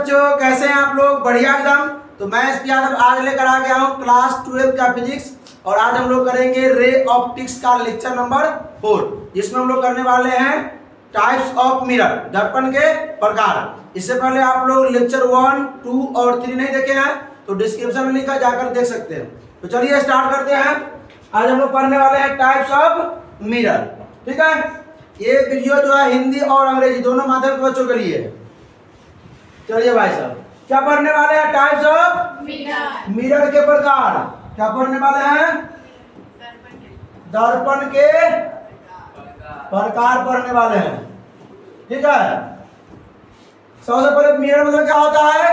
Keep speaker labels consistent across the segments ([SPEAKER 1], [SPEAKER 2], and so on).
[SPEAKER 1] बच्चों, कैसे हैं आप लोग? बढ़िया एकदम। तो मैं एसपी यादव आज लेकर आ गया हूँ क्लास 12 का फिजिक्स, और आज हम लोग करेंगे रे ऑप्टिक्स का लेक्चर नंबर 4, जिसमें हम लोग करने वाले हैं टाइप्स ऑफ मिरर, दर्पण के प्रकार। इससे पहले आप लोग लेक्चर 1, 2 और 3 नहीं देखे हैं तो डिस्क्रिप्शन में लिखा जाकर देख सकते हैं। तो चलिए स्टार्ट करते हैं। आज हम लोग पढ़ने वाले हैं टाइप्स ऑफ मिरर। ठीक है, ये वीडियो जो है हिंदी और अंग्रेजी दोनों माध्यम के बच्चों के लिए है। चलिए भाई साहब, क्या पढ़ने वाले हैं? टाइप्स ऑफ मिरर के प्रकार। क्या पढ़ने वाले हैं? दर्पण के प्रकार पढ़ने वाले हैं। ठीक है, सबसे पहले मिरर मतलब क्या होता है?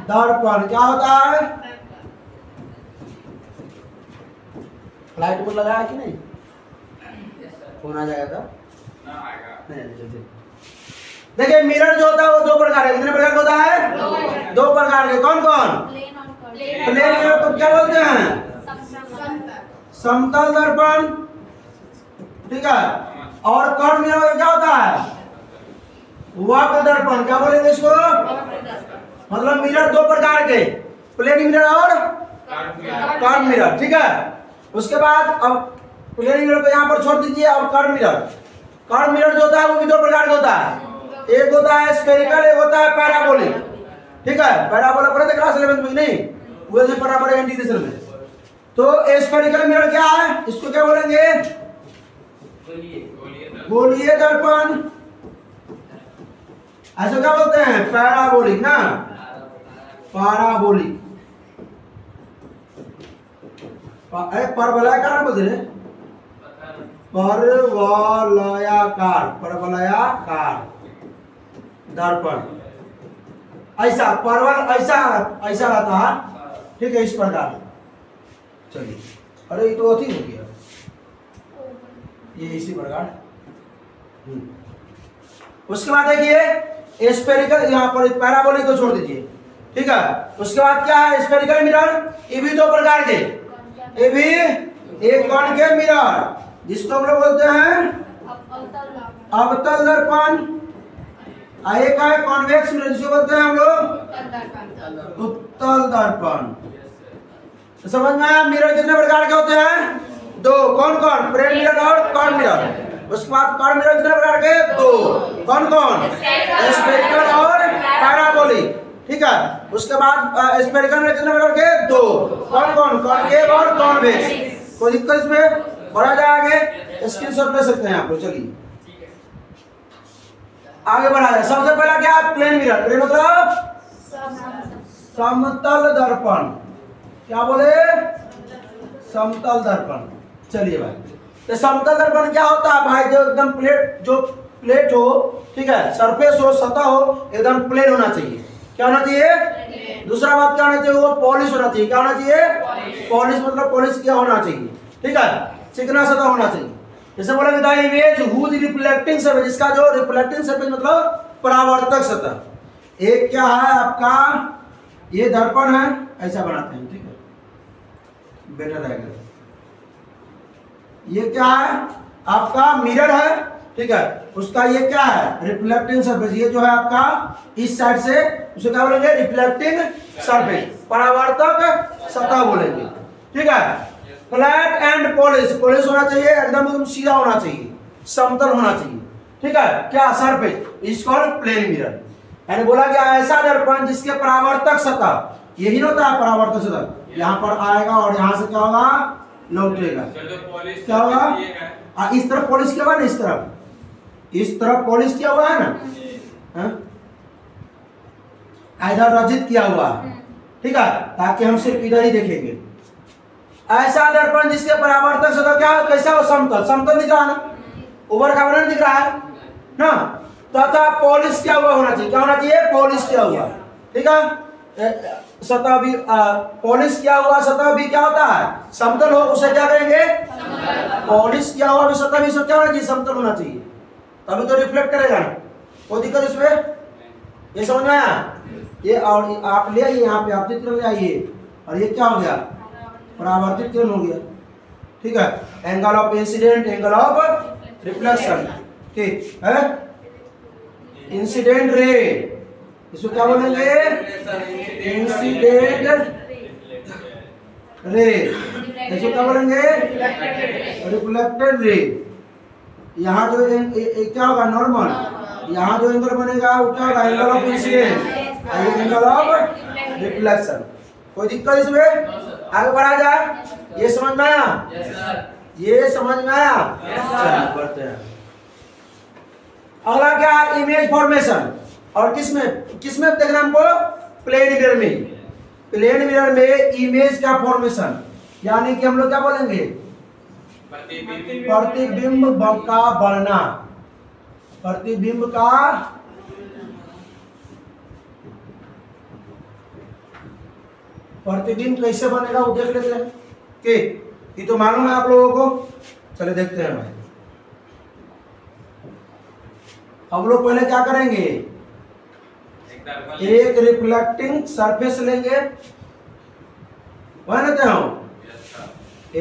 [SPEAKER 1] दर्पण क्या होता है? फ्लाइट पर लगाया कि नहीं? फोन आ जाएगा था? नहीं। देखिए, मिरर जो होता है वो दो प्रकार है। कितने प्रकार का होता है? दो प्रकार के। कौन कौन? प्लेन मिरर को क्या बोलते हैं? समतल दर्पण। ठीक है, और कर्व मिरर क्या होता है? वक्र दर्पण। क्या बोलेंगे इसको? मतलब मिरर दो प्रकार के, प्लेन मिरर और कर्व मिरर। ठीक है, उसके बाद अब प्लेन मिरर को यहाँ पर छोड़ दीजिए। और कर्व मिरर जो होता है वो भी दो प्रकार का होता है। एक होता है स्फेरिकल, एक होता है पैराबोलिक। ठीक है, पैराबोलिक पढ़े थे क्लास 11 में? नहीं, वो जो पैराबोलिक इंटीग्रेशन में। तो स्फेरिकल मिरर क्या है? इसको क्या बोलेंगे? गोलीय दर्पण। ऐसे क्या बोलते हैं? पैराबोलिक ना, पैराबोलिक। परवलय का नाम बोलते हैं, परवलयाकार दर्पण। ऐसा परवल ऐसा रहता है। ठीक है, इस प्रकार। चलिए, अरे ये तो अति हो गया, ये इसी प्रकार। उसके बाद देखिए स्फेरिकल, यहाँ पर पैराबोलिक को छोड़ दीजिए। ठीक है, उसके बाद क्या है? Spherical mirror. ये भी दो प्रकार के, ये भी एक कॉनकेव मिरर जिसको हम लोग बोलते हैं अवतल दर्पण। एक है कॉन्वेक्स मिरर जिसको बोलते हैं हम लोग उत्तल दर्पण। तो समझ में आया? मिरर कितने प्रकार के होते हैं? दो। कौन कौन? प्लेन मिरर और कर्व मिरर। उसके बाद कर्व मिरर कितने प्रकार के? दो। कौन कौन? स्फेरिकल और पैराबोलिक। ठीक है, उसके बाद स्फेरिकल में कितने प्रकार के? दो। कौन कौन? कॉनकेव और कॉन्वेक्स। कोई दिक्कत इसमें? बढ़ा जाएगा, स्क्रीनशॉट ले सकते हैं आप लोग। चलिए आगे बढ़ा जाए। सबसे पहला क्या है? Plane mirror. प्लेन मतलब समतल दर्पण। क्या बोले? समतल दर्पण। चलिए भाई, तो समतल दर्पण क्या होता है भाई? जो एकदम प्लेट हो, ठीक है, सरफेस हो, सतह हो, एकदम प्लेन होना चाहिए। क्या होना चाहिए? दूसरा बात क्या होना चाहिए? वो पॉलिश होना चाहिए। क्या होना चाहिए? पॉलिश मतलब पॉलिश किया होना चाहिए। ठीक है, चिकना सतह होना चाहिए। जैसे बोलेंगे the image whose reflecting surface, जिसका जो रिफ्लेक्टिंग सरफेस मतलब परावर्तक सतह। एक क्या है आपका? ये दर्पण है, ऐसा बनाते हैं। ठीक है, बेटर रहेगा। ये क्या है? आपका मिरर है। ठीक है, उसका ये क्या है? Reflecting surface. ये जो है आपका इस साइड से, उसे क्या बोलेंगे? रिफ्लेक्टिंग सरफेस, परावर्तक सतह बोलेंगे। ठीक है, फ्लैट एंड पॉलिश। पॉलिश होना चाहिए, एकदम सीधा होना चाहिए, समतल होना चाहिए। ठीक है, क्या? Surface is called plane mirror. यानी बोला गया ऐसा दर्पण जिसके परावर्तक सतह, यही होता है परावर्तक सतह, यहाँ पर आएगा और यहाँ से क्या होगा? लौटेगा। क्या होगा? इस तरफ पॉलिश किया हुआ है ना, इस तरफ पॉलिश किया हुआ है ना, इधर रजित किया हुआ है। ठीक है, ताकि हम सिर्फ इधर ही देखेंगे। ऐसा दर्पण जिसके परावर्तक सतह क्या? कैसा हो? समतल। समतल दिख रहा है ना, ऊपर का वर्णन दिख रहा है ना, तथा पॉलिश किया हुआ होना चाहिए। क्या होना चाहिए? पॉलिश किया हुआ। ठीक है, सतह भी पॉलिश किया हुआ सतह भी क्या होता है? समतल हो, उसे क्या करेंगे? पॉलिश किया हुआ भी सतह भी क्या होना चाहिए? समतल होना चाहिए, तभी तो रिफ्लेक्ट करेगा ना। कोई दिक्कत इसमें? ये समझ में आया? ये और आप ले आइए यहाँ पे, आप चित्र ले आइए, और ये क्या हो गया? परावर्तित किरण हो गया। ठीक है, angle of incident, angle of reflection. ठीक है, इंसिडेंट रे इसको क्या बोलेंगे? Incident ray. इसको क्या बोलेंगे? Reflected ray. यहाँ जो क्या होगा? नॉर्मल। यहाँ जो एंगल बनेगा वो क्या होगा? Angle of incidence, angle of reflection. कोई दिक्कत इसमें? आगे बढ़ा जाए। ये समझ में आया? ये समझ में आया? चलिए बढ़ते हैं। अगला क्या? Image formation. और किसमें देखना हमको? प्लेन मिरर में। प्लेन मिरर में इमेज का फॉर्मेशन, यानी कि हम लोग क्या बोलेंगे? प्रतिबिंब का बनना। प्रतिबिंब का प्रतिबिंब कैसे बनेगा वो देख लेते हैं। कि ये तो मालूम है आप लोगों को। चले देखते हैं भाई। हम लोग पहले क्या करेंगे? एक रिफ्लेक्टिंग सरफेस लेंगे, वह लेते हैं।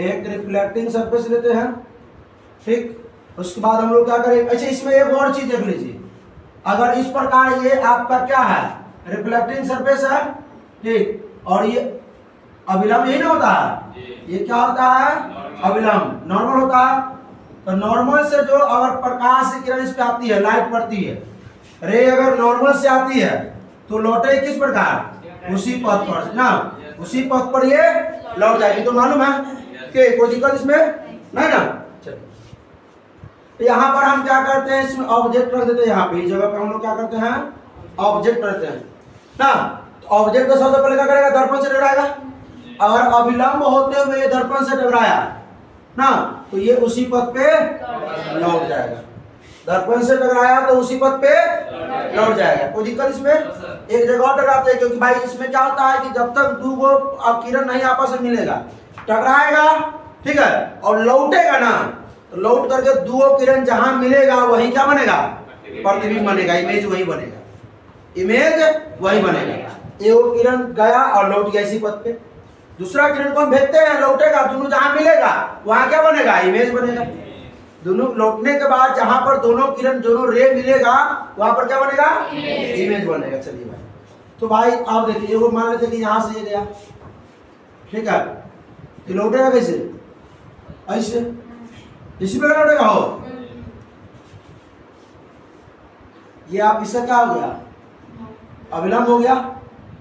[SPEAKER 1] एक रिफ्लेक्टिंग सरफेस लेते हैं, ठीक। उसके बाद हम लोग क्या करेंगे? अच्छा, इसमें एक और चीज देख लीजिए। अगर इस प्रकार ये आपका क्या है? रिफ्लेक्टिंग सरफेस है, ठीक। और ये अभिलंब यही ना होता है? ये क्या होता है? अभिलंब। नॉर्मल होता है। तो नॉर्मल से जो अगर प्रकाश की किरण इस पे आती है, लाइट पड़ती है, रे अगर नॉर्मल से आती है तो लौटे किस प्रकार? उसी पथ पर ना, उसी पथ पर ये लौट जाएगी। तो मालूम है कि कोई दिक्कत इसमें नहीं ना। चलिए, यहाँ पर हम क्या करते हैं? इसमें ऑब्जेक्ट रख देते हैं। यहाँ पे इस जगह पे हम लोग क्या करते हैं? ऑब्जेक्ट रखते हैं ना। तो ऑब्जेक्ट को सबसे पहले क्या करेगा? दर्पण से टकराएगा। अगर अभिलंब होते हुए दर्पण से टकराया ना, तो ये उसी पथ पे लौट जाएगा। दर्पण से टकराया तो उसी पथ पे लौट जाएगा। कोई दिक्कत इसमें? एक जगह और टकराते हैं, क्योंकि भाई इसमें क्या होता है कि जब तक दो वो किरण नहीं आपस में मिलेगा, टकराएगा, ठीक है, और लौटेगा ना, तो लौट करके दो किरण जहां मिलेगा वही क्या बनेगा? प्रतिबिंब बनेगा। इमेज वही बनेगा। इमेज वही बनेगा। एक किरण गया और लौट गया इसी पथ पे। दूसरा किरण को हम भेजते हैं, लौटेगा, दोनों जहां मिलेगा वहां क्या बनेगा? इमेज बनेगा। दोनों लौटने के बाद जहां पर दोनों किरण, दोनों रे मिलेगा, वहां पर क्या बनेगा? इमेज बनेगा। चलिए भाई, तो भाई आप देखिए, वो मान लेते कि यहां से ये गया, ठीक है, ये लौटेगा कैसे? ऐसे, इसी पे लौटेगा। हो ये आप, इसका क्या हो गया? अभिलंब हो गया।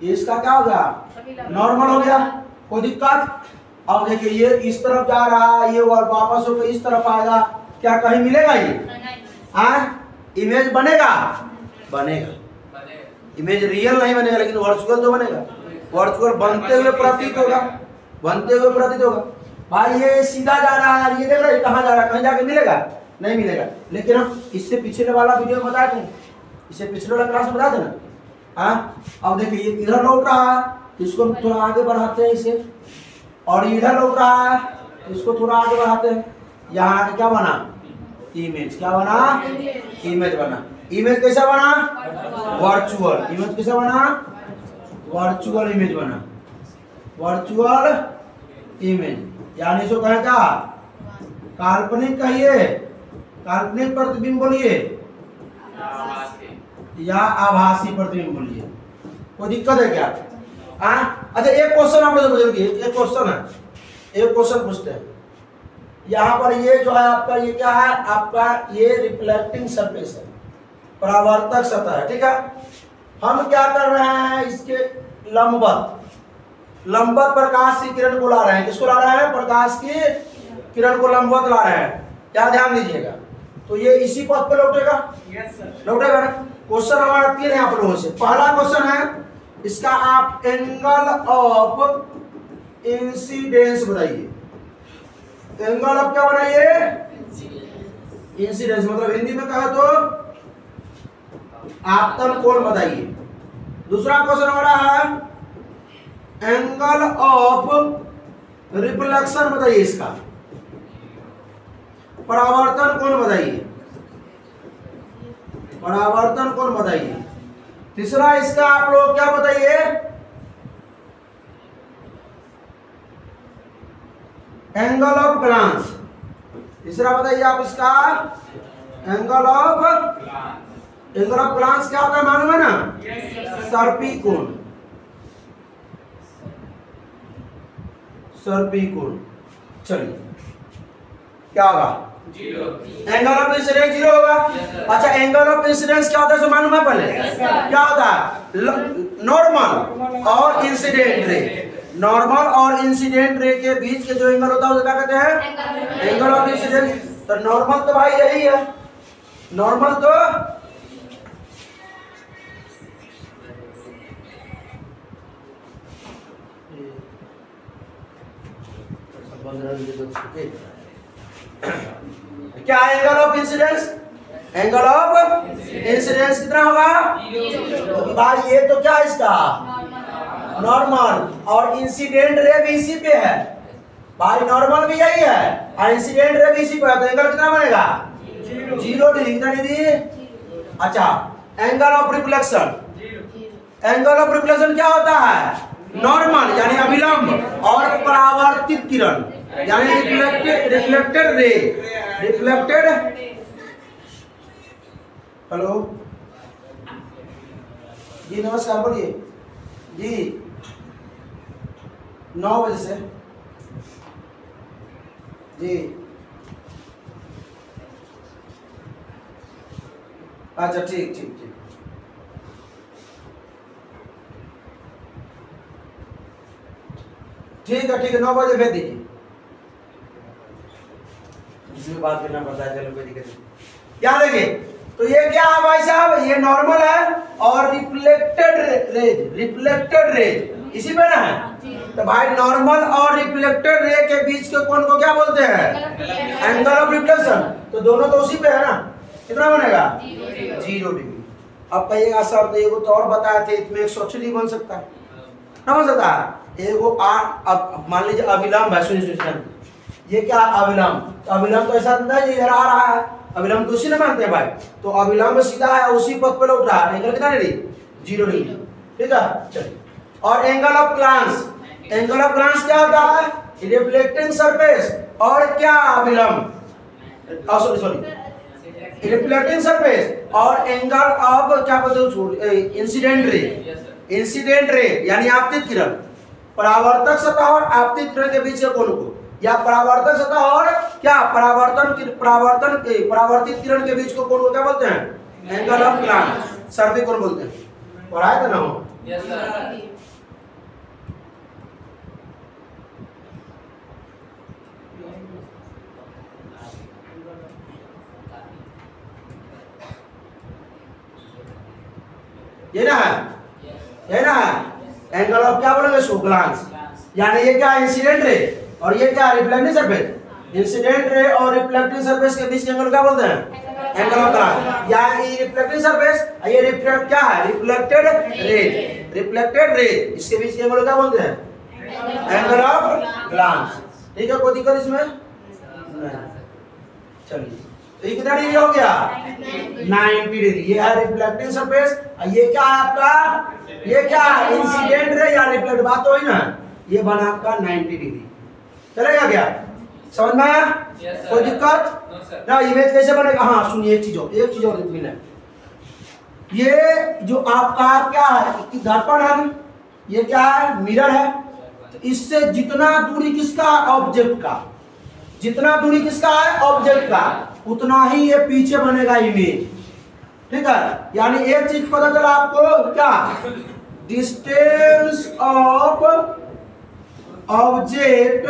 [SPEAKER 1] ये इसका क्या हो गया? नॉर्मल हो गया। कोई दिक्कत? अब देखिए, ये इस तरफ जा रहा है, ये वापस होकर इस तरफ आएगा, क्या कहीं मिलेगा? ये इमेज बनेगा? बनेगा। इमेज रियल नहीं बनेगा, लेकिन वर्चुअल तो बनेगा। वर्चुअल बनते हुए प्रतीत होगा, बनते हुए प्रतीत होगा। भाई ये सीधा जा रहा है, ये देख रहे कहाँ जा रहा है? कहीं जाके मिलेगा? नहीं मिलेगा। लेकिन हम इससे पिछले वाला वीडियो में बताए थे, इससे पिछले वाला क्लास में बताते ना। हाँ, अब देखिए ये इधर लौट रहा है, इसको थोड़ा आगे बढ़ाते हैं इसे, और इधर लौट रहा है, इसको थोड़ा आगे बढ़ाते हैं। यहाँ आके क्या बना? इमेज। क्या बना? इमेज बना। इमेज कैसा बना? वर्चुअल। इमेज कैसा बना? वर्चुअल इमेज बना। वर्चुअल इमेज, यानी इसको कहे क्या? काल्पनिक कहिए, काल्पनिक प्रतिबिंब बोलिए, या आभासी प्रतिबिंब बोलिए। कोई दिक्कत है क्या? अच्छा, एक क्वेश्चन आप लोग बुझे, एक क्वेश्चन है, एक क्वेश्चन पूछते हैं। यहाँ पर ये जो है आपका, ये क्या है? आपका ये रिफ्लेक्टिंग सरफेस है, परावर्तक सतह है, ठीक है। हम क्या कर रहे हैं? इसके लंबवत प्रकाश की किरण को ला रहे हैं। किसको ला रहे हैं? प्रकाश की किरण को लंबवत ला रहे हैं। क्या ध्यान दीजिएगा, तो ये इसी पथ पे लौटेगा। यस सर, लौटेगा ना। क्वेश्चन हमारा 3 है आप लोगों से। पहला क्वेश्चन है, इसका आप एंगल ऑफ इंसिडेंस बताइए। एंगल ऑफ क्या बनाइए? इंसिडेंस, मतलब हिंदी में कहे तो आपतन कोण बताइए। दूसरा क्वेश्चन हमारा है, एंगल ऑफ रिफ्लेक्शन बताइए। इसका परावर्तन कोण बताइए, परावर्तन कोण बताइए। तीसरा इसका आप लोग क्या बताइए? Angle of glance. तीसरा बताइए आप इसका angle of angle of glance क्या होता है मालूम है ना? सर्पिकोण। सर्पिकोण। चलिए क्या होगा? Zero. Angle of incidence zero होगा। अच्छा एंगल ऑफ इंसिडेंस क्या होता है मालूम है पहले? क्या होता है? नॉर्मल और इंसिडेंट रे। नॉर्मल और इंसिडेंट रे के बीच के जो एंगल होता है उसे क्या कहते हैं? Angle of incidence. तो नॉर्मल तो भाई यही है, नॉर्मल तो क्या angle of incidence? Angle of incidence कितना होगा? तो भाई ये तो क्या इसका नॉर्मल, और इंसिडेंट रे भी इसी पे है भाई, नॉर्मल भी यही है और इंसिडेंट रे भी इसी पे है, तो एंगल कितना बनेगा? 0 डिग्री। कितना डिग्री? अच्छा angle of reflection. Angle of reflection क्या होता है? नॉर्मल यानी अभिलंब और परावर्तित किरण यानी रिफ्लेक्टेड रे। रिफ्लेक्टेड, हेलो जी नमस्कार बोलिए जी। 9 बजे से जी। अच्छा ठीक ठीक ठीक। ठीक है 9 बजे भेज दीजिए। इसमें बात करना पड़ता है, चलो कोई दिक्कत नहीं। क्या देखिए तो ये क्या है भाई साहब? ये नॉर्मल है और रिफ्लेक्टेड रेज। रिफ्लेक्टेड रेज इसी पे ना है। तो भाई नॉर्मल और रिफ्लेक्टेड रे के बीच के कोण को क्या बोलते हैं? Angle of reflection. तो दोनों तो उसी पे है ना, कितना बनेगा? 0 डिग्री। अब कहिएगा सर तो ये तो और बताए थे इसमें 180 डिग्री बन सकता है, ना बन सकता है? एगो अब मान लीजिए अविलंब है, सुनिए ये क्या अविलंब? तो अविलंब तो ऐसा नहीं इधर आ रहा है, अविलंब तो उसी ने मानते हैं भाई। तो अविलंब सीधा है, उसी पथ पे लौट रहा है, एंगल कितना डिग्री? 0 डिग्री। ठीक है चलिए। और angle of glance. Angle of glance क्या होता है? रिफ्लेक्टिंग सरफेस और क्या अविलंब, सॉरी रिफ्लेक्टिंग सरफेस और एंगल ऑफ क्या बोलते हैं? Incident ray. इंसिडेंट रे यानी आपतित किरण। परावर्तक सतह और आपतित किरण के बीच के कोण को, या परावर्तक सतह और क्या परावर्तित किरण के बीच को कोण को क्या बोलते हैं? एंगल ऑफ ग्लांस, सर्पिकोण बोलते हैं। पढ़ाया था ना हो? Yes sir. ये ना है, ये ना है एंगल ऑफ क्या बोलेंगे? ग्लांस। यानी ये क्या इंसिडेंट रे और ये क्या रिफ्लेक्टिंग सरफेस। इंसिडेंट रे और रिफ्लेक्टिंग सरफेस के बीच के एंगल क्या बोलते हैं? Angle of glance. या ये रिफ्लेक्टिंग सरफेस, ये रिफ्लेक्ट क्या है? Reflected ray. रिफ्लेक्टेड रे इसके बीच के एंगल क्या बोलते हैं? Angle of glance. ठीक है कोई दिक्कत इसमें? चलिए तो ये कितना डिग्री हो गया? 90 डिग्री। ये है रिफ्लेक्टिंग सरफेस, ये क्या है आपका? ये क्या है? इंसिडेंट रे या रिफ्लेक्ट, बात तो हुई ना। ये बना आपका 90 डिग्री। चलेगा क्या? समझ में आया? कोई दिक्कत ना? इमेज कैसे बनेगा? हाँ सुनिए एक चीज और मिला। ये जो आपका क्या है? दर्पण है, ये क्या है? मिरर है। तो इससे जितना दूरी किसका? ऑब्जेक्ट का। जितना दूरी किसका है? ऑब्जेक्ट का, उतना ही ये पीछे बनेगा इमेज। ठीक है, यानी एक चीज पता चला आपको क्या? Distance of object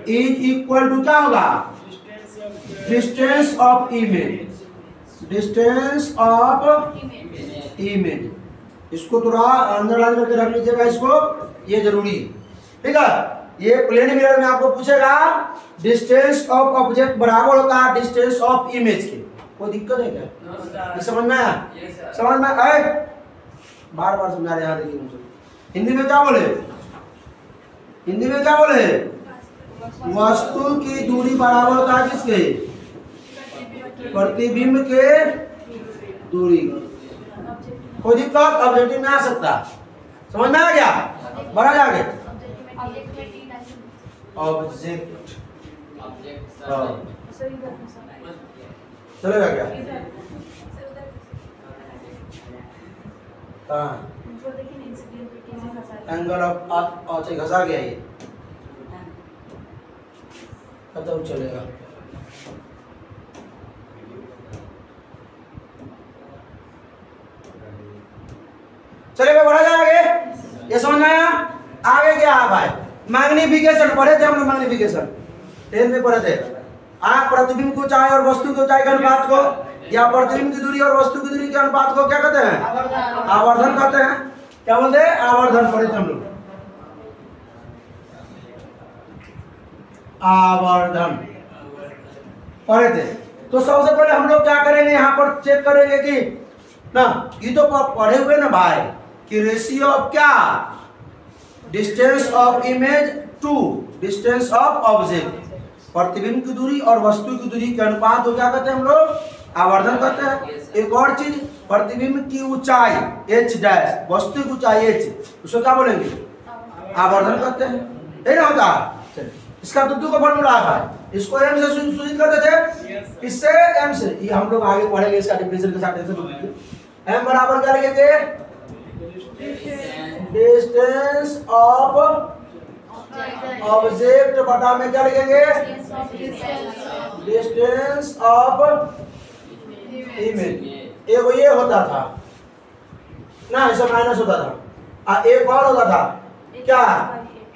[SPEAKER 1] is equal to क्या होगा? Distance of image. Distance of image, इसको थोड़ा अंडरलाइन करके रख लीजिएगा इसको, ये जरूरी है। ठीक है, ये प्लेन मिरर में आपको पूछेगा डिस्टेंस ऑफ ऑब्जेक्ट बराबर होता है डिस्टेंस ऑफ इमेज के। कोई दिक्कत है क्या? ये समझ में आया? समझ में आए? बार बार समझा रहे हैं। देखिए मुझे हिंदी में क्या बोले? हिंदी में क्या बोले? वस्तु की दूरी बराबर होता है किसके? प्रतिबिंब के दूरी। कोई दिक्कत ऑब्जेक्टिव में आ सकता? समझ में आ गया? बढ़ा जाके ऑब्जेक्ट चलेगा क्या? हाँ एंगल ऑफ अच्छा घसा गया ये तब चलेगा। चलेगा बढ़ा जाए आगे। ये समझ में आया? आगे क्या है भाई? मैग्निफिकेशन पढ़े थे हम लोग, मैग्निफिकेशन 10 में पढ़े थे। प्रतिबिंब की ऊंचाई और वस्तु की ऊंचाई के अनुपात को या प्रतिबिंब की दूरी और वस्तु की दूरी के अनुपात को क्या कहते हैं? आवर्धन कहते हैं। क्या बोलते हैं? आवर्धन पढ़े थे हम लोग, आवर्धन पढ़े थे। तो सबसे पहले हम लोग क्या करेंगे, यहाँ पर चेक करेंगे कि ना ये तो पढ़े हुए ना भाई कि रेशियो ऑफ क्या, distance of image to distance of object, प्रतिबिंब की दूरी और वस्तु की दूरी के अनुपात को क्या कहते हैं हम लोग? आवर्धन कहते हैं। एक और चीज, प्रतिबिंब की ऊंचाई h डैश, वस्तु की ऊंचाई h, उसको क्या बोलेंगे? आवर्धन कहते हैं। यही ना होता? इसका दुद्दू का फॉर्मूला है, इसको m से सूचित करते थे, इससे m से, ये हम लोग आगे पढ़ेंगे इसका डिफरेंशियल के साथ। m बराबर क्या लिखेंगे? डिस्टेंस ऑफ ऑब्जेक्ट बटा में क्या लिखेंगे? Distance of image. एक ये होता था ना, ऐसा माइनस होता था। एक और होता था क्या?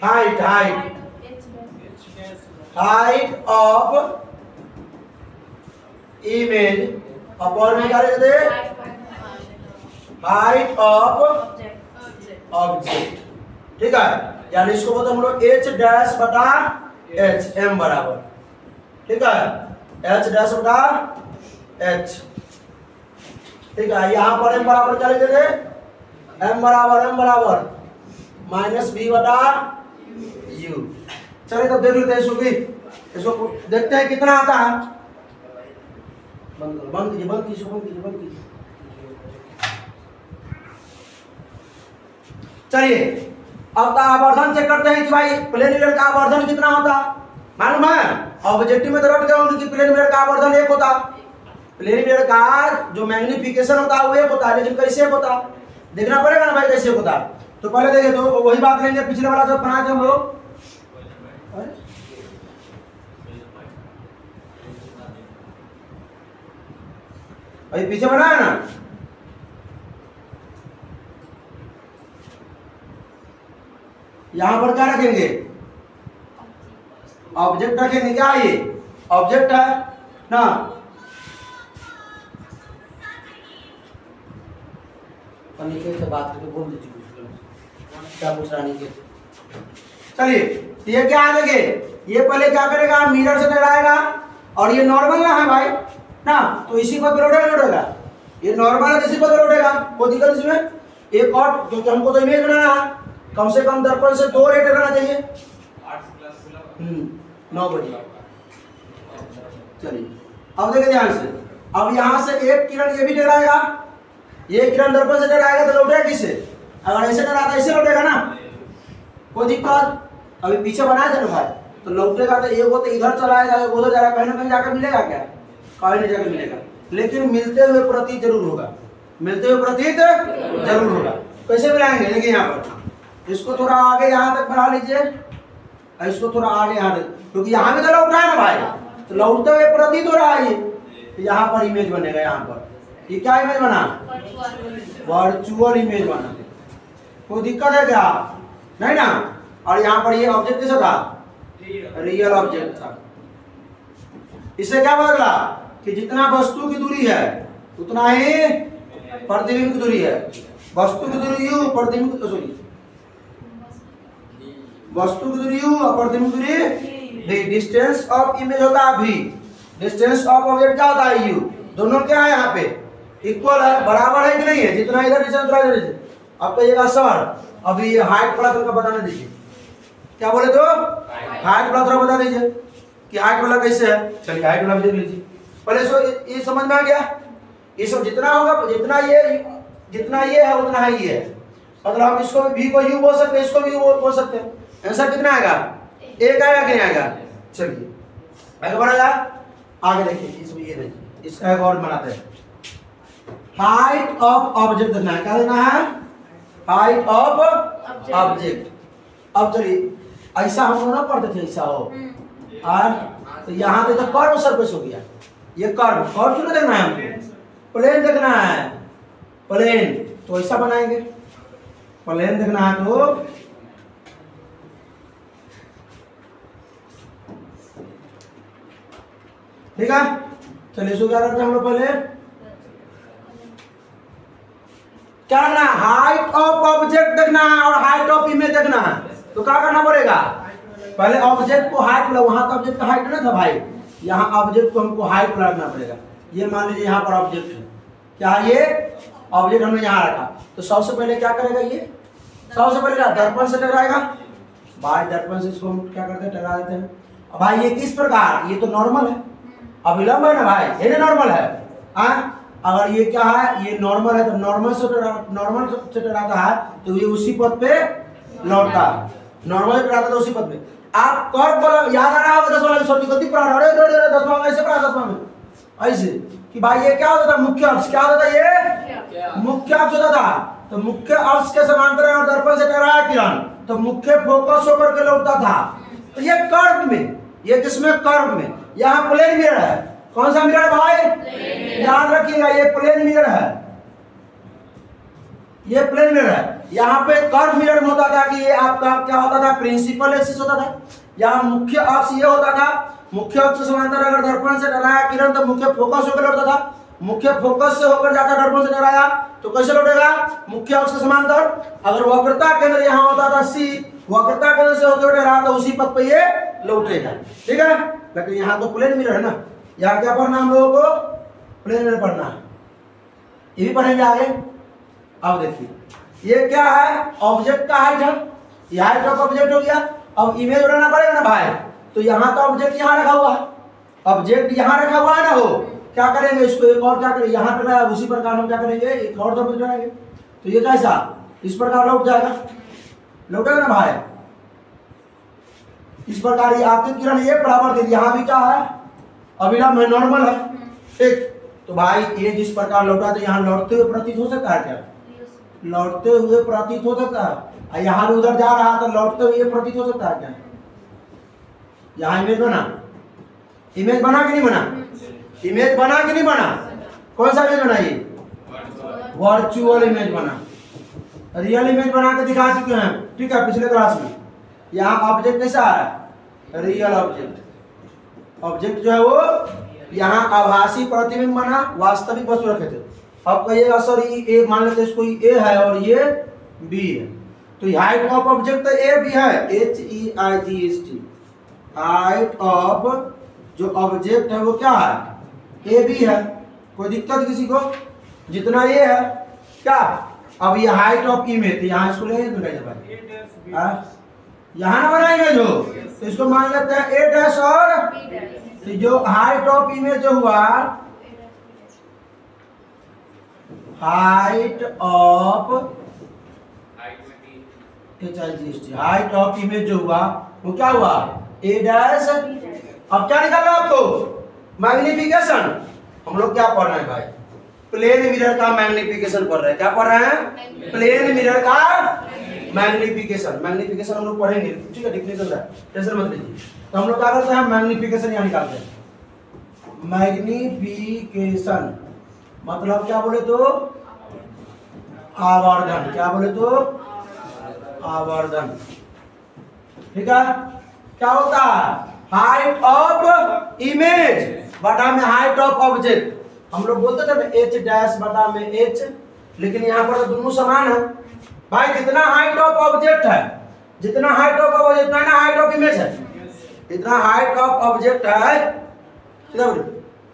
[SPEAKER 1] Height, height of image upon में क्या लिखते थे? Height of object. ठीक है, यानी इसको बोलते हम लोग h डैश बटा h, m बराबर, ठीक है, h डैश बटा h। ठीक है, यहाँ पर m बराबर क्या लिखते थे? m बराबर माइनस b बटा u। चलिए तो देख लेते हैं इसको भी, इसको देखते हैं कितना आता है। बंद कीजिए। चलिए अब आवर्धन चेक करते हैं कि भाई प्लेन मिरर का आवर्धन कितना होता। मालूम है? ऑब्जेक्टिव में तो रट गए कि प्लेन मिरर का आवर्धन 1 होता। प्लेन मिरर का जो मैग्निफिकेशन होता है वो 1 होता है, लेकिन कैसे होता देखना पड़ेगा ना भाई, कैसे होता। तो पहले देखिए, तो वही बात लेंगे, पिछले वाला सब बनाए थे हम लोग। अभी पीछे बनाया ना, यहां पर क्या रखेंगे? ऑब्जेक्ट रखेंगे। क्या ये ऑब्जेक्ट है ना? निकेत से बात करके बोल दीजिए क्या पूछ रहा निकेत। चलिए ये क्या आ देंगे, ये पहले क्या करेगा? मिरर से टकराएगा, और ये नॉर्मल ना है भाई ना, तो इसी पर लौटेगा। ये नॉर्मल है, इसी पर लौटेगा, कोई दिक्कत इसमें। एक और, क्योंकि हमको तो इमेज बनाना है, कम से कम दर्पण से 2 रेट रहना चाहिए। 9 बजे। चलिए अब देखिए ध्यान से, अब यहाँ से एक किरण ये भी टकराएगा, ये किरण दर्पण से टकराएगा तो लौटेगा किससे? अगर ऐसे टकराता ऐसे लौटेगा ना, कोई दिक्कत। अभी पीछे बनाया था ना भाई, तो लौटेगा तो एक तो इधर चला जाएगा, उधर जाएगा, कहीं ना कहीं जाकर मिलेगा क्या? कहीं नहीं जाकर मिलेगा, लेकिन मिलते हुए प्रतीत जरूर होगा, मिलते हुए प्रतीत जरूर होगा। कैसे मिलाएंगे? देखिए यहाँ पर इसको थोड़ा आगे यहाँ तक बढ़ा लीजिए, इसको थोड़ा आगे यहाँ तक, क्योंकि यहाँ भी तो लौट रहा है ना भाई, तो लौटते हुए प्रतीत हो रहा है ये। तो यहाँ पर इमेज बनेगा, यहाँ पर ये क्या इमेज बना? वर्चुअल इमेज बना। कोई दिक्कत है क्या? नहीं ना। और यहाँ पर ये ऑब्जेक्ट कैसा था? रियल ऑब्जेक्ट था। इससे क्या बदला कि जितना वस्तु की दूरी है उतना ही प्रतिबिंब की दूरी है। वस्तु की दूरी u, प्रतिबिंब की सॉरी वस्तु की दूरी u और प्रतिबिंब की दूरी v। डिस्टेंस ऑफ इमेज होता है v, डिस्टेंस ऑफ ऑब्जेक्ट क्या होता है u। दोनों क्या है यहाँ पे? इक्वल है, बराबर है कि नहीं है? जितना इधर डिस्टेंस उतना इधर डिस्टेंस। अब कहिएगा सर अभी ये हाइट वाला थोड़ा बताने दीजिए। क्या बोले तो? हाइट वाला थोड़ा बता दीजिए कि हाइट वाला कैसे है। चलिए हाइट वाला भी देख लीजिए पहले। सो ये समझ में आ गया? ये सब जितना होगा, जितना ये है उतना ही ये है। मतलब हम इसको भी को यू बोल सकते हैं, इसको भी बोल सकते हैं। आंसर कितना आएगा? 1 आएगा कि नहीं आएगा? चलिए आगे बढ़ा जाए। आगे देखिए, इसमें ये देखिए, इसका एक और बनाते हैं। हाइट ऑफ ऑब्जेक्ट देखना है। क्या देखना है? Height of object. अब चलिए ऐसा हम लोग ना पढ़ते थे, ऐसा हो तो यहाँ पे तो कर्व सरफेस हो गया, ये कर्व क्यों देखना है हमको? प्लेन देखना है, प्लेन। तो ऐसा बनाएंगे, प्लेन देखना है तो ठीक है। चलिए इसको क्या करते हैं हम लोग? पहले क्या करना है? हाइट ऑफ ऑब्जेक्ट देखना है और हाइट ऑफ इमेज देखना है। तो क्या करना पड़ेगा? पहले ऑब्जेक्ट को हाइट, वहां तो ऑब्जेक्ट का हाइट ना था भाई, यहाँ ऑब्जेक्ट को हमको हाइट रखना पड़ेगा। ये मान लीजिए यहाँ पर ऑब्जेक्ट है, क्या ये ऑब्जेक्ट हमने यहाँ रखा, तो सबसे पहले क्या करेगा? ये सबसे पहले क्या दर्पण से टकराएगा भाई, दर्पण से इसको हम क्या करते हैं? टकरा देते हैं। अब भाई ये किस प्रकार? ये तो नॉर्मल है, अभिलंब है ना भाई, ये नॉर्मल है। अगर ये क्या है? ये नॉर्मल है, तो नॉर्मल से टकराता है तो ये उसी पद पे लौटता है, नॉर्मल से टकराता है तो उसी पद पे। आप कर्व याद आ रहा होगा 10वां वाली छोटी गति पढ़ा रहे हो, 10वां में ऐसे पढ़ा, 10वां में ऐसे कि भाई ये क्या होता था? मुख्य अक्ष। क्या होता था? ये मुख्य अक्ष होता था। तो मुख्य अक्ष के समांतर और दर्पण से टकराया किरण, तो मुख्य फोकस होकर के लौटता था। तो ये कर्व में, ये किसमें? कर्व में। यहाँ प्लेन मिरर है। कौन सा मिरर भाई? याद रखिएगा ये प्लेन मिरर है, ये प्लेन मिरर है। यहाँ पे कर्व मिरर में होता था कि ये आपका क्या होता था? प्रिंसिपल एक्सिस होता था। यहाँ मुख्य अक्ष ये होता था, मुख्य अक्ष से समांतर अगर दर्पण से टकराया किरण तो मुख्य फोकस होकर लौटता था। मुख्य फोकस से होकर जाता दर्पण से टकराया तो कैसे लौटेगा? मुख्य अक्ष के समांतर। अगर वक्रता केंद्र यहाँ होता था C, वक्रता केंद्र से होकर टकराया तो उसी पथ पे ये लौटेगा, ठीक है। लेकिन यहाँ तो प्लेन मिरर है ना, यहाँ क्या पढ़ना हम लोगों को? प्लेन मिरर पढ़ना है, ये भी पढ़ेंगे आगे। अब देखिए ये क्या है? ऑब्जेक्ट का हाइट है, ये हाइट ऑफ ऑब्जेक्ट हो गया। अब इमेज बनाना पड़ेगा ना भाई, तो यहाँ तो ऑब्जेक्ट यहाँ रखा हुआ है, ऑब्जेक्ट यहाँ रखा हुआ है ना, हो क्या करेंगे इसको? एक और क्या करेंगे? यहाँ पे उसी प्रकार हम क्या करेंगे? एक और तो बनाएंगे, तो ये कैसा? इस प्रकार लौट जाएगा, लौटेगा ना भाई, इस प्रकार। ये आपतित किरण ये परावर्तित, यहाँ भी क्या है? अभिलंब है, नॉर्मल है, ठीक। तो भाई ये जिस प्रकार लौटा तो यहाँ लौटते हुए प्रतीत हो सकता है क्या? लौटते हुए प्रतीत हो सकता है। यहाँ भी उधर जा रहा तो लौटते हुए प्रतीत हो सकता है क्या? यहाँ इमेज बना, इमेज बना कि नहीं बना? इमेज बना कि नहीं बना? कौन सा इमेज बना? ये वर्चुअल इमेज बना, रियल इमेज बना के दिखा चुके हैं, ठीक है, पिछले क्लास में। यहाँ ऑब्जेक्ट कैसा है? Real object. ऑब्जेक्ट जो है वो यहाँ आभासी प्रतिबिंब बना, वास्तविक वस्तु रखे थे। अब कहिएगा सर ये मान लेते इसको ए है और ये बी है, तो हाइट ऑफ ऑब्जेक्ट तो ए भी है, HEIGHT। हाइट ऑफ जो ऑब्जेक्ट है वो क्या है? ए भी है। कोई दिक्कत किसी को? जितना ये है क्या? अब ये हाइट ऑफ इमेज, यहाँ इसको ले यहाँ ना बना इमेज हो तो इसको मान लेते हैं ए डैश और तो जो हाइट ऑफ इमेज जो हुआ, height of HIGHT, height of image जो हुआ वो क्या हुआ? ए डैश। अब क्या निकालना आपको? मैग्निफिकेशन। हम लोग क्या पढ़ रहे हैं भाई? प्लेन मिरर का मैग्निफिकेशन पढ़ रहे हैं। क्या पढ़ रहे हैं? प्लेन मिरर का मैग्निफिकेशन। मैग्निफिकेशन हम लोग पढ़ेंगे, ठीक है, डिफिनेशन है, टेंशन मत लीजिए। तो हम लोग क्या करते हैं? मैग्निफिकेशन यहाँ निकालते हैं। मैग्निफिकेशन मतलब क्या बोले तो? आवर्धन। क्या बोले तो? आवर्धन, ठीक है। क्या होता है? हाइट ऑफ इमेज बटा में हाइट ऑफ ऑब्जेक्ट। हम लोग बोलते थे ना H डैश बटा में H, लेकिन यहाँ पर तो दोनों समान है भाई। जितना हाइट ऑफ ऑब्जेक्ट है, जितना हाइट ऑफ ऑब्जेक्ट है ना, हाइट ऑफ इमेज है, जितना हाइट ऑफ ऑब्जेक्ट है,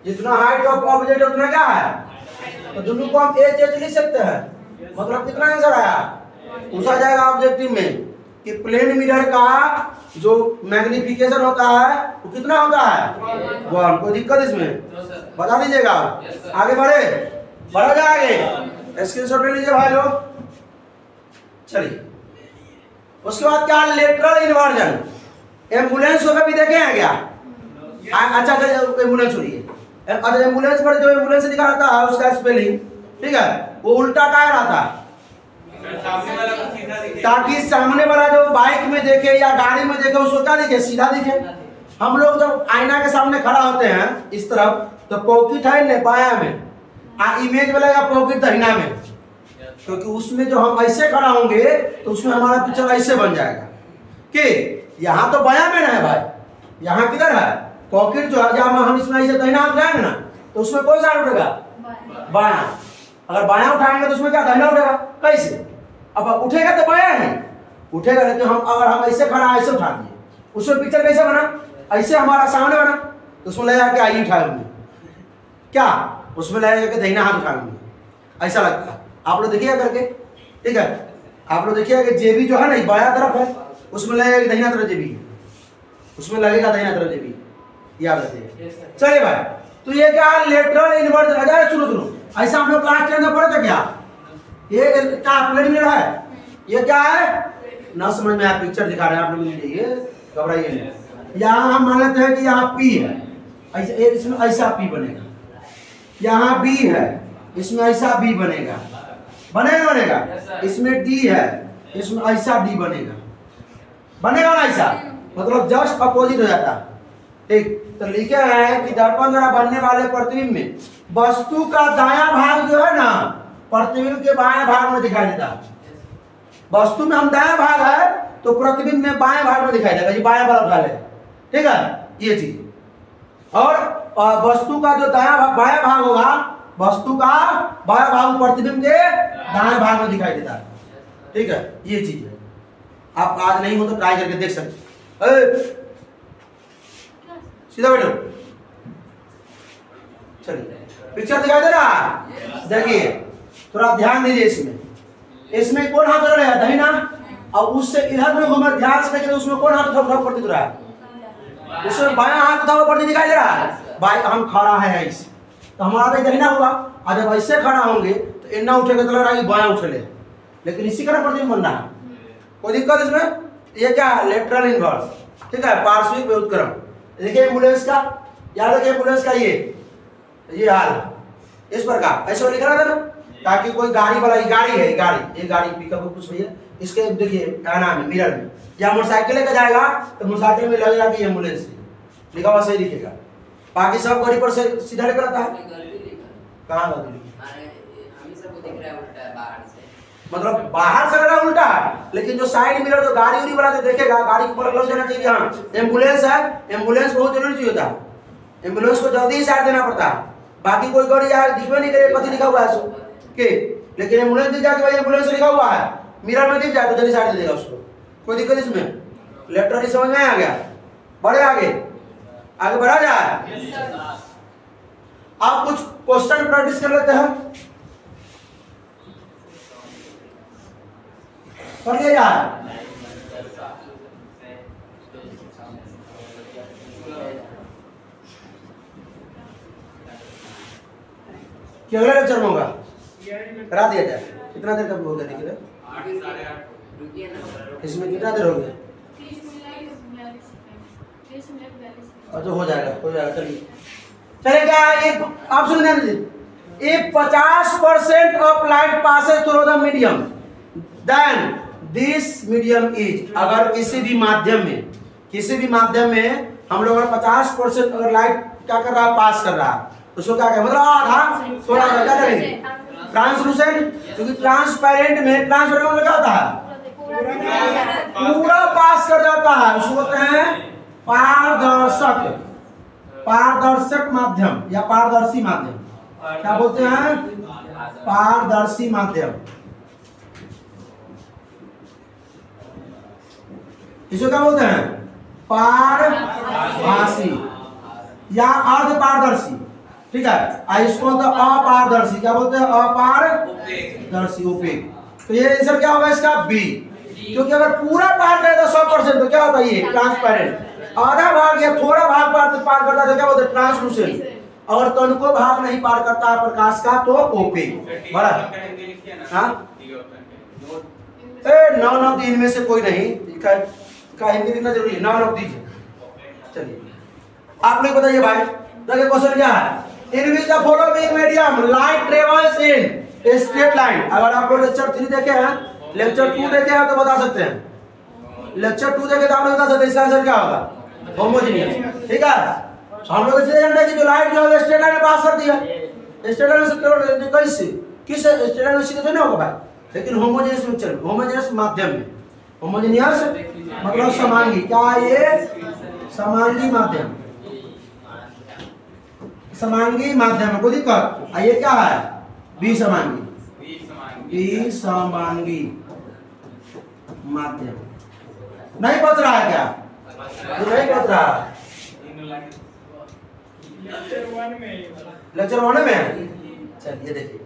[SPEAKER 1] जितना हाइट ऑफ ऑब्जेक्ट है उतना क्या है? तो दोनों को हम H लिख सकते हैं। मतलब कितना आंसर आया? पूछा जाएगा ऑब्जेक्टिव में कि प्लेन मिरर का जो मैग्निफिकेशन होता है वो कितना होता है? 1। कोई दिक्कत इसमें? बता दीजिएगा। आगे बढ़ा जाए आगे, स्क्रीनशॉट ले लीजिए भाई लोग। चलिए उसके बाद क्या? Lateral inversion. एम्बुलेंस होकर भी देखे हैं क्या? अच्छा एम्बुलेंस छोड़िए, एम्बुलेंस पर जो एम्बुलेंस दिखा रहता है उसका स्पेलिंग ठीक है, वो उल्टा टायर आता है ताकि सामने वाला जो बाइक में देखे या गाड़ी में देखे उसको क्या दिखे, सीधा दिखे। हम लोग जब आईना के सामने खड़ा होते हैं इस तरफ तो पॉकेट है न बाया में, इमेज वाला पॉकेट दहिना में, क्योंकि उसमें जो हम ऐसे खड़ा होंगे तो उसमें हमारा पिक्चर ऐसे बन जाएगा कि यहाँ तो बाया में ना है भाई, यहाँ किधर है पॉकेट जो है, जब हम इसमें ऐसे दहिना हाथ उठाएंगे ना तो उसमें कौन सा उठेगा, बाया। अगर बाया उठाएंगे तो उसमें क्या दहिना उठेगा, कैसे, अब उठेगा तो बाया है उठेगा, लेकिन हम अगर हम ऐसे खड़ा ऐसे उठा दिए उसमें पिक्चर कैसे बना, ऐसे हमारा सामने बना, तो उसमें लगेगा कि आई उठाए होंगे क्या, उसमें लगेगा कि दहिना हाथ उठाए होंगे, ऐसा लगता है। आप लोग देखिएगा करके, ठीक है, आप लोग देखिएगा कि जेबी जो है ना बाया तरफ है, उसमें लगेगा कि दहिना तरफ जेबी, उसमें लगेगा दहिना तरफ जेबी, याद रखिएगा। चलिए भाई, तो ये क्या लेटरल इन्वर्स है, सुनो सुनो, ऐसा हम लोग क्लास के अंदर पढ़े थे क्या, ये क्या प्लेन मिरर है, ये क्या है ना समझ में आप पिक्चर दिखा रहे हैं आप लोग, ये घबराइए नहीं। यहाँ हम मान लेते हैं कि यहाँ P है, ऐसा इसमें ऐसा P बनेगा, यहाँ B है इसमें ऐसा B बनेगा, बनेगा, इसमें D है इसमें ऐसा D बनेगा, बनेगा ना ऐसा, मतलब जस्ट अपोजिट हो जाता है। ठीक, तो लिखे हैं कि दर्पण द्वारा बनने वाले प्रतिबिंब में वस्तु का दायां भाग जो है ना प्रतिबिंब के बाएं भाग में दिखाई देता है। वस्तु में हम दायां भाग है तो प्रतिबिंब में बाएं भाग में दिखाई देगा, ये बाएं वाला उठा ले, ठीक है ये चीज। और वस्तु का जो बायां भाग होगा, वस्तु का बायां भाग प्रतिबिंब के दाएं भाग में दिखाई देता है, ठीक है ये चीज है। आप आज नहीं हो तो ट्राई करके देख सकते, सीधा बैठो, चलिए पिक्चर दिखाई दे रहा है, देखिए थोड़ा ध्यान दीजिए इसमें कौन हाथ रहा है, दहिना, और उससे इधर में घूमे ध्यान से देखें तो उसमें कौन हाथ उठा प्रतीत हो रहा है, उसमें बायां हाथ उठा हुआ प्रतीत दिखाई दे रहा है, बाई हम खड़ा है ऐसे तो हमारा तो दहिना हुआ, और जब ऐसे खड़ा होंगे तो इन्ना उठेगा तो लग रहा है कि बायां उठे, लेकिन इसी का प्रतिबिंब बनना है, कोई दिक्कत इसमें। ये क्या लेटरल इन्वर्स, ठीक है, पार्श्विक व्युत्क्रम। देखिए एम्बुलेंस का, याद रखिए एम्बुलेंस का ये हाल इस प्रकार ऐसे लिखा था ना, ताकि कोई गाड़ी वाला, गाड़ी है, ये गाड़ी पिकअप कुछ भैया, इसके देखिए आना में मिरर में, या मोटरसाइकिल लेकर जाएगा तो मोटरसाइकिल में लगेगा कि एम्बुलेंस लिखा हुआ सही दिखेगा, बाकी सब गाड़ी पर से सीधा लेकर आता है। कहाँ गलती मतलब बाहर से लगा उल्टा है, लेकिन जो साइड मिरर जो गाड़ी उड़ी वाला देखेगा, गाड़ी के ऊपर लग जाना चाहिए, हाँ एम्बुलेंस है, एम्बुलेंस बहुत जरूरी चीज होता है, एम्बुलेंस को जल्दी ही साइड देना पड़ता है, बाकी कोई गाड़ी यार दिखवे नहीं करे कथी लिखा हुआ है सो के, लेकिन एम्बुलेंस दिख जाए कि भाई एम्बुलेंस लिखा हुआ है, मिरर में दिख जाए तो जल्दी साइड दे देगा उसको, कोई दिक्कत इसमें। लेटरली समझ में आ गया, बढ़े आगे बढ़ा जाए। आप कुछ क्वेश्चन प्रैक्टिस कर लेते हैं, पढ़िए यार, क्या अगला लेक्चर में होगा, करा दिया जाए। कितना देर तक हो गया देखिए, इसमें कितना देर हो गया, तो हो जाएगा चलिए चलेगा। एक आप सुन लीजिए, if 50% of light passes through the medium then this medium is, अगर किसी भी माध्यम में हम लोग 50% अगर लाइट क्या कर रहा है, पास कर रहा है, तो उसको क्या कहें, मतलब आधा थोड़ा क्या करेंगे, ट्रांसलूसेंट, क्योंकि ट्रांसपेरेंट में ट्रांसपेरेंट क्या होता है, पूरा पास कर जाता है, उसको बोलते हैं पारदर्शक माध्यम या पारदर्शी माध्यम, क्या बोलते हैं, पारदर्शी माध्यम, इसको क्या बोलते हैं, पारभासी या अर्धपारदर्शी, ठीक है, इसको तो अपारदर्शी, क्या बोलते हैं, अपारदर्शी, ओपेक। तो ये आंसर क्या होगा इसका, बी, क्योंकि अगर पूरा पार करे तो 100% तो क्या होता है, ये ट्रांसपेरेंट, आधा भाग या थोड़ा भाग पार करता है तो क्या बोलते हैं, ट्रांसलूसेंट, और तनको भाग नहीं पार करता है प्रकाश का तो ओपेक। बड़ा हाँ, 9 ऑफ इनमें से कोई नहीं का हिंदी लिखना जरूरी है, 9 ऑफ दीजिए। चलिए आप लोग बताइए भाई, देखिए क्वेश्चन क्या है, in which the following medium light travels in, straight line. अगर आप लोग लेक्चर 3 देखे हैं, लेक्चर 2 देखे हैं तो बता सकते हैं। लेक्चर 2 देखे तो आप लोग बता सकते हैं इसका आंसर क्या होगा, होमोजेनियस। ठीक है, हम लोग इसलिए जानते हैं कि जो लाइट जो है स्ट्रेट लाइन में पास करती है, स्ट्रेट लाइन से कैसे, किस स्ट्रेट लाइन में सीधे तो नहीं होगा भाई, लेकिन होमोजेनियस मिक्सचर, होमोजेनियस माध्यम में, होमोजेनियस मतलब समांगी। क्या ये समांगी माध्यम, समांगी माध्यम में कोई दिक्कत। ये क्या है, बी समांगी, बी समांगी माध्यम। नहीं बच रहा है क्या, नहीं बच रहा है लेक्चर 1 में। चलिए देखिए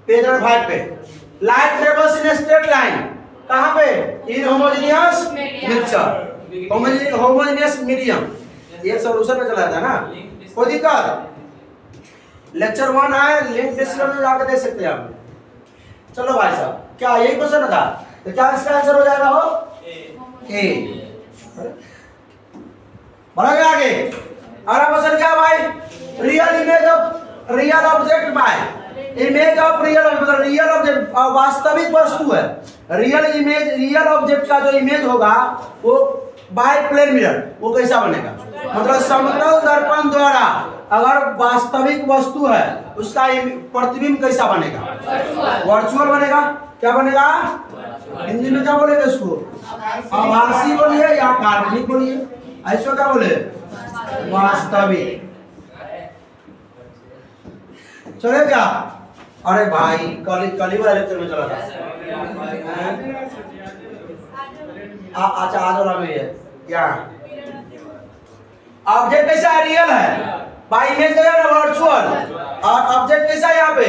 [SPEAKER 1] पेज नंबर 5 पे, light travels in straight line, कहां पे, इन होमोजेनियस मिक्सचर, होमोजेनियस मीडियम। ये सॉल्यूशन में चला था ना, कोई दिक्कत। लेक्चर 1 है, लिंक डिस्क्रिप्शन में जाकर देख सकते हैं आप। चलो भाई साहब, क्या यही क्वेश्चन था, तो क्या इसका आंसर हो जाएगा, हो ए। बढ़ा गया आगे। अगला क्वेश्चन क्या भाई, real image of real object by, image of real मतलब रियल ऑब्जेक्ट वास्तविक वस्तु है, रियल इमेज, रियल ऑब्जेक्ट का जो इमेज होगा वो बाय प्लेन मिरर, वो कैसा बनेगा, मतलब समतल दर्पण द्वारा अगर वास्तविक वस्तु है उसका प्रतिबिंब कैसा बनेगा, वर्चुअल बनेगा। क्या बनेगा, हिंदी में क्या बोलेगा इसको, आभासी बोलिए या काल्पनिक बोलिए, ऐसा क्या बोले, वास्तविक। चले क्या, अरे भाई कल वाले लेक्चर में चला था। अच्छा आज वाला में है क्या, ऑब्जेक्ट कैसा है, रियल है, बाय इमेज क्या है ना, वर्चुअल। और ऑब्जेक्ट कैसा है यहाँ पे,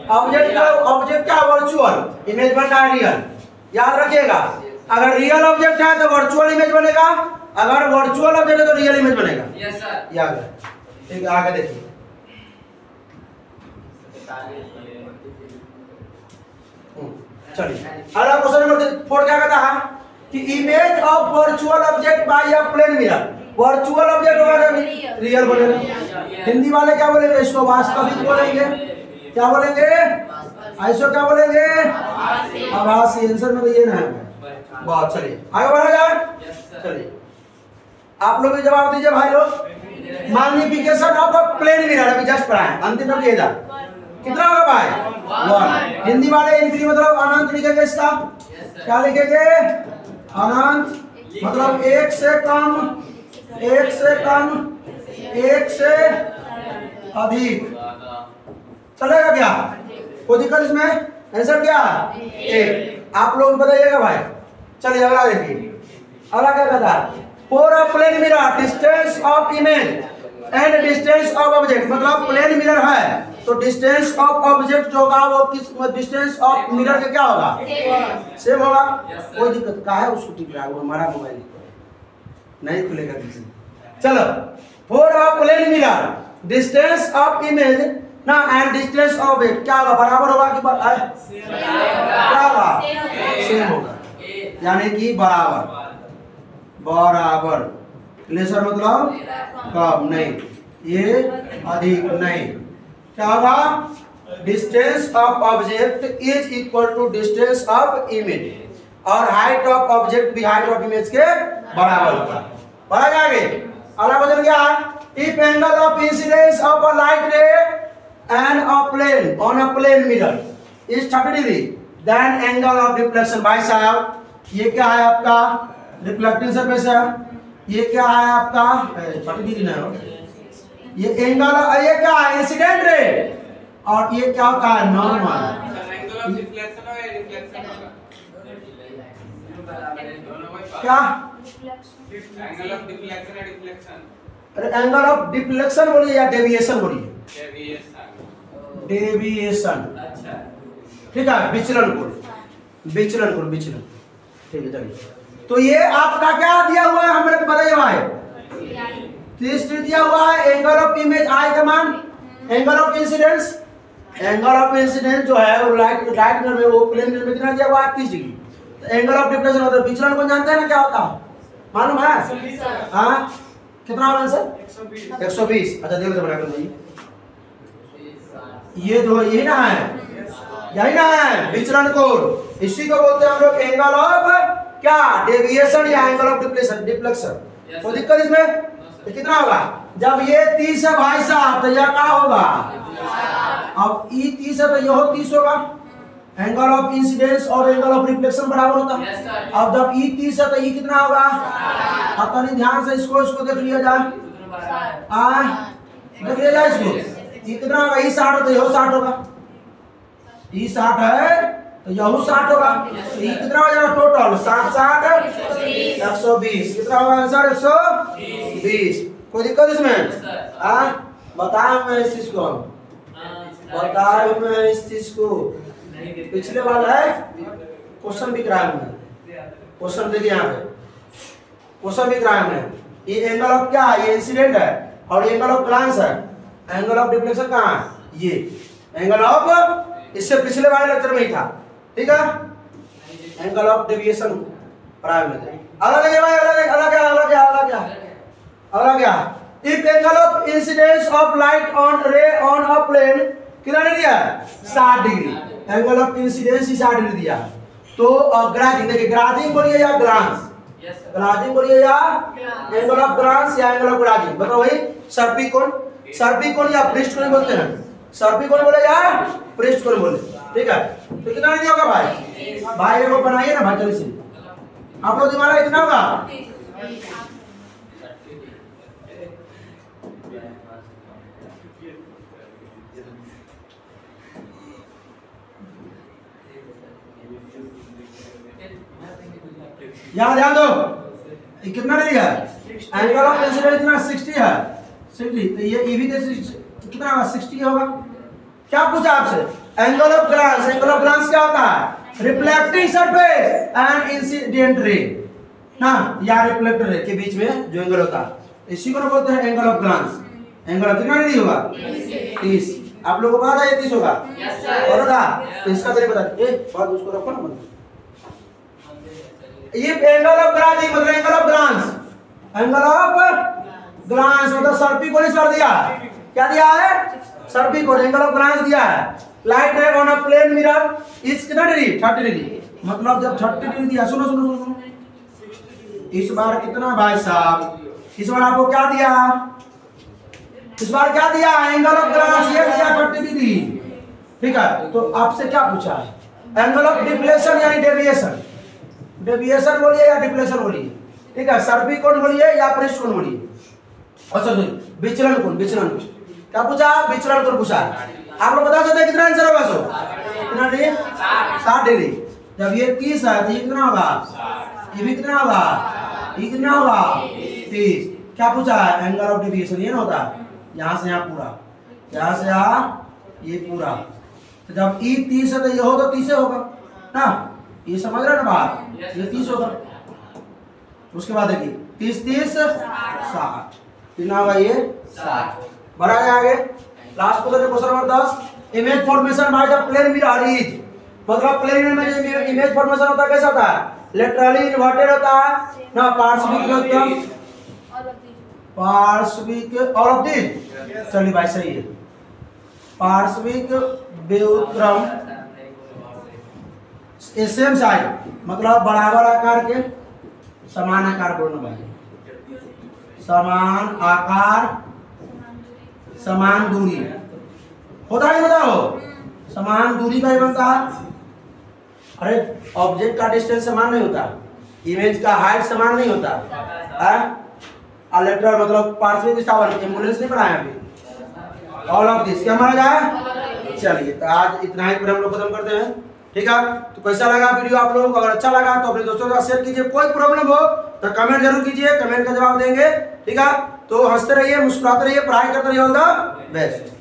[SPEAKER 1] ऑब्जेक्ट क्या वर्चुअल, इमेज बन रहा है रियल। याद रखिएगा, अगर रियल ऑब्जेक्ट है तो वर्चुअल इमेज बनेगा, अगर वर्चुअल ऑब्जेक्ट है तो रियल इमेज बनेगा। यस सर, याद है। ठीक है, आगे देखिए, चलिए अगला क्वेश्चन नंबर 4 क्या कहता है कि image of virtual object by a plane mirror, virtual object होगा रियल बनेगा। हिंदी वाले क्या बोलेंगे, इसको वास्तविक बोलेंगे, क्या बोलेंगे, ऐसो क्या बोलेंगे, आभासी। आंसर में तो ये ना है। बहुत चलिए आगे बढ़ा जाए। चलिए आप लोग भी जवाब दीजिए भाई लोग। Magnification of a plane mirror अभी जस्ट पढ़ाएं, अंतिम में लिखा कितना होगा भाई, 1। हिंदी वाले इनफिनिटी मतलब अनंत लिखेंगे, इसका क्या लिखेंगे, अनंत मतलब एक से कम, एक से कम, एक से अधिक। चलेगा क्या, कोई दिक्कत इसमें, आंसर क्या है, एक। आप लोग बताइएगा भाई। चलिए अगला देखिए, अगला क्या कहता है, for a plane mirror distance of image and distance of object, मतलब प्लेन मिरर है तो डिस्टेंस ऑफ ऑब्जेक्ट जो होगा वो किस डिस्टेंस ऑफ मिरर के क्या होगा, सेम होगा। कोई दिक्कत का है, उसको टिक रहा है, वो हमारा मोबाइल नहीं खुलेगा किसी। चलो, for a plane mirror distance of image ना एंड डिस्टेंस ऑफ ऑब्जेक्ट क्या होगा, बराबर होगा कि क्या होगा, सेम होगा, यानी कि बराबर, बराबर। लेसर मतलब कम नहीं, ये अधिक नहीं। क्या होगा, distance of object is equal to distance of image, और हाइट ऑफ ऑब्जेक्ट भी हाइट ऑफ इमेज के बराबर होगा। बढ़ा जाएंगे, अगला क्वेश्चन क्या है, if angle of incidence of a light ray and a plane on a plane mirror is 30 degree, then angle of deflection. भाई साहब ये क्या है आपका, रिफ्लेक्टिंग सरफेस है, ये क्या है आपका 30 डिग्री ना, ये एंगल, ये क्या है, इंसिडेंट रे, और ये क्या होता है, नॉर्मल। क्या एंगल ऑफ डिफ्लेक्शन है, डिफ्लेक्शन, अरे एंगल ऑफ डिफ्लेक्शन बोलिए या डेविएशन बोलिए, डेविएशन। अच्छा ठीक है, विचलन कोण, विचलन कोण, विचलन। ठीक है चलिए, तो ये आपका क्या दिया हुआ है, हमें बताइए भाई, 30 दिया हुआ है। एंगल ऑफ इमेज आई का मान, angle of incidence, angle of incidence जो है वो लाइट में वो प्लेन में कितना दिया हुआ है, 30 डिग्री। तो एंगल ऑफ डिफ्लेक्शन मतलब विचलन को जानते हैं ना, क्या होता है मालूम है, हाँ कितना होगा आंसर, 120। अच्छा देखो तो बना कर ये जो ये ना है यही ना है विचलन कोण, इसी को बोलते हैं हम लोग एंगल ऑफ क्या डेविएशन या एंगल ऑफ डिफ्लेक्शन। कोई दिक्कत इसमें? तो कितना होगा जब ये 30 है भाई साहब तो यह क्या होगा, अब ये 30 है तो यह 30 होगा। एंगल ऑफ इंसिडेंस और एंगल ऑफ रिफ्लेक्शन बराबर होता है। अब जब ई 30 है तो ई कितना होगा, अब तनी ध्यान से इसको देख लिया जाए, देख लिया जाए इसको, ई कितना होगा, ई 60 तो यह 60 होगा, ई 60 है तो यह 60 होगा, तो ई कितना हो जाएगा टोटल 60 60 120, कितना होगा आंसर 120। कोई दिक्कत इसमें? बताओ मैं इस चीज को, बताओ मैं इस चीज को। पिछले वाला है क्वेश्चन भी कराया हमने, क्वेश्चन देखिए यहाँ पे क्वेश्चन भी कराया हमने। ये एंगल ऑफ क्या है, ये इंसिडेंट है और ये एंगल ऑफ ग्लांस है। एंगल ऑफ डिफ्लेक्शन कहाँ है, ये एंगल ऑफ, इससे पिछले वाले लेक्चर में ही था, ठीक है। एंगल ऑफ डेविएशन पढ़ाया हमने। अलग है भाई, अलग क्या, अलग क्या, अलग क्या, अलग क्या। If angle of incidence of light on ray on a plane कितना दिया है 60 degree, angle of incidence 60 degree दिया। तो ग्राजिंग, देखिए ग्राजिंग बोलिए या ग्लांस, ग्राजिंग बोलिए या एंगल ऑफ ग्लांस या एंगल ऑफ ग्राजिंग, बताओ भाई। सर्पिकोण, सर्पिकोण या पृष्ठकोण बोलते हैं, सर्पिकोण बोले या पृष्ठकोण बोले, ठीक है। तो कितना दिया होगा भाई, भाई को बनाइए ना भाई, चलिए से आप लोग दिमाग कितना होगा, यहाँ ध्यान दो, ये कितना दिया है, एंगल ऑफ इंसिडेंस कितना 60 है, 60, तो ये भी कितना होगा 60 होगा। क्या पूछा आपसे, angle of glance, angle of glance क्या होता है, reflecting surface and incident ray ना, या रिफ्लेक्टर रे के बीच में जो एंगल होता है इसी को बोलते हैं एंगल ऑफ ग्लांस। एंगल कितना डिग्री होगा 30, आप लोगों को पता है 30 होगा, और होगा तो इसका तरीका बता, एक बात उसको रखो ना, ये एंगल ऑफ ग्लांस मतलब angle of glance, angle of glance मतलब सर्पिकोण कर दिया, क्या दिया है सर्पिकोण, एंगल ऑफ ग्लांस दिया है। Light ray on a plane mirror is कितना डिग्री 30 डिग्री, मतलब जब 30 डिग्री दिया, सुनो सुनो सुनो, इस बार कितना भाई साहब, इस बार आपको क्या दिया, इस बार क्या दिया, एंगल ऑफ ग्लांस ये दिया 30 डिग्री, ठीक है। तो आपसे क्या पूछा है, एंगल ऑफ डिफ्लेक्शन यानी डेविएशन, डेविएशन बोलिए या डिफ्लेक्शन बोलिए, ठीक है। सर्पिकोण बोलिए या पृष्ठकोण बोलिए, अच्छा विचलन कोण, विचलन कोण क्या पूछा, विचलन कोण पूछा। आप लोग बता सकते हैं कितना आंसर होगा, सो कितना डिग्री 60 डिग्री। जब ये 30 है तो ये कितना होगा, ये भी कितना होगा, ये कितना होगा 30। क्या पूछा है, एंगल ऑफ डेविएशन ये ना होता है, यहाँ से यहाँ पूरा, यहाँ से यहाँ ये पूरा, तो जब ई 30 है तो ये होगा 30 होगा ना, ये समझ रहे ना बात, ये 30 होगा। उसके बाद देखिए 30 30 60, कितना होगा ये 60। बढ़ा गया आगे, last question number 10, image formation by the plane mirror is, मतलब प्लेन में जो इमेज फॉर्मेशन होता है कैसा होता है, लेटरली इन्वर्टेड होता है ना, पार्श्विक व्युत्क्रम, पार्श्विक ऑल ऑफ दिस, चलिए भाई सही है, पार्श्विक व्युत्क्रम सेम साइड मतलब बराबर आकार के, समान आकार बोलना भाई, समान आकार समान दूरी होता है, बताओ समान दूरी का ही बनता है। अरे ऑब्जेक्ट का डिस्टेंस समान नहीं होता, इमेज का हाइट समान नहीं होता है, लेटरल मतलब पार्श्विक विस्थापन, एम्बुलेंस नहीं पढ़ाया अभी, ऑल ऑफ दिस क्या माना जाए। चलिए तो आज इतना ही पर हम लोग खत्म करते हैं, ठीक है। तो कैसा लगा वीडियो आप लोगों को, अगर अच्छा लगा तो अपने दोस्तों के साथ शेयर कीजिए, कोई प्रॉब्लम हो तो कमेंट जरूर कीजिए, कमेंट का जवाब देंगे, ठीक है। तो हंसते रहिए, मुस्कुराते रहिए, पढ़ाई करते रहिए, ऑल द बेस्ट।